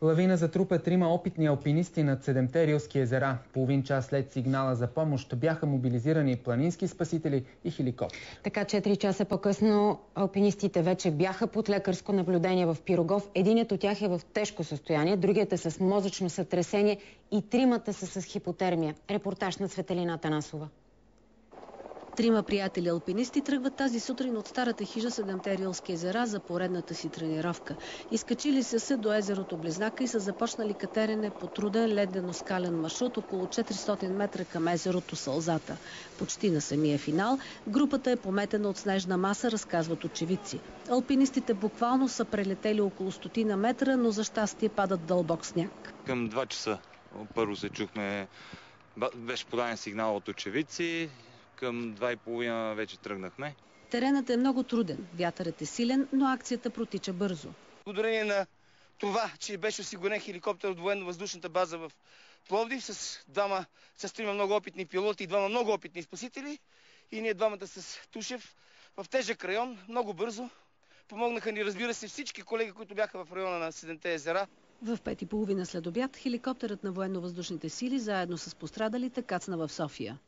Лавина затрупа 3 опитни алпинисти над 7-те Рилски езера. Половин час след сигнала за помощ бяха мобилизирани планински спасители и хеликоптер. Така 4 часа по-късно алпинистите вече бяха под лекарско наблюдение в Пирогов. Единият от тях е в тежко състояние, другият е с мозъчно сътресение и 3 са с хипотермия. Репортаж на Светелина Атанасова. 3 приятели алпинисти тръгват тази сутрин от старата хижа 7-те Рилски езера за поредната си тренировка. Изкачили се до езерото Близнака и са започнали катерене по труден ледено-скален маршрут около 400 метра към езерото Сълзата. Почти на самия финал групата е пометена от снежна маса, разказват очевидци. Алпинистите буквално са прелетели около 100 метра, но за щастие падат дълбок сняг. Към 2 часа първо се чухме, беше подаден сигнал от очевидци. Към 2:30 вече тръгнахме. Теренът е много труден, вятърът е силен, но акцията протича бързо. Благодарение на това, че беше осигурен хеликоптер от военно-въздушната база в Пловдив с 3 много опитни пилоти и 2 много опитни спасители, и ние 2 с Тушев в тежък район, много бързо помогнаха ни, разбира се, всички колеги, които бяха в района на 7-те езера. В 5:30 след обяд хеликоптерът на военно-въздушните сили заедно с пострадалите кацна в София.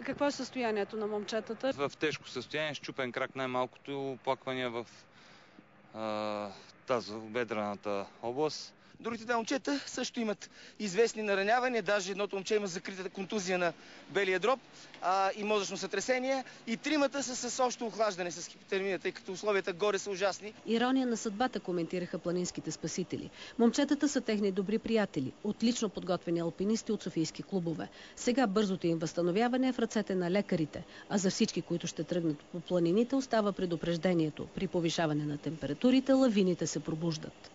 Какво е състоянието на момчетата? В тежко състояние, счупен крак, най-малкото оплаквания в тази бедрената област. Другите 2 момчета също имат известни наранявания, даже едното момче има закрита контузия на белия дроб и мозъчно сътресение, и 3 са с общо охлаждане с хипотермия, тъй като условията горе са ужасни. Ирония на съдбата, коментираха планинските спасители. Момчетата са техни добри приятели, отлично подготвени алпинисти от софийски клубове. Сега бързото им възстановяване е в ръцете на лекарите, а за всички, които ще тръгнат по планините, остава предупреждението. При повишаване на температурите лавините се пробуждат.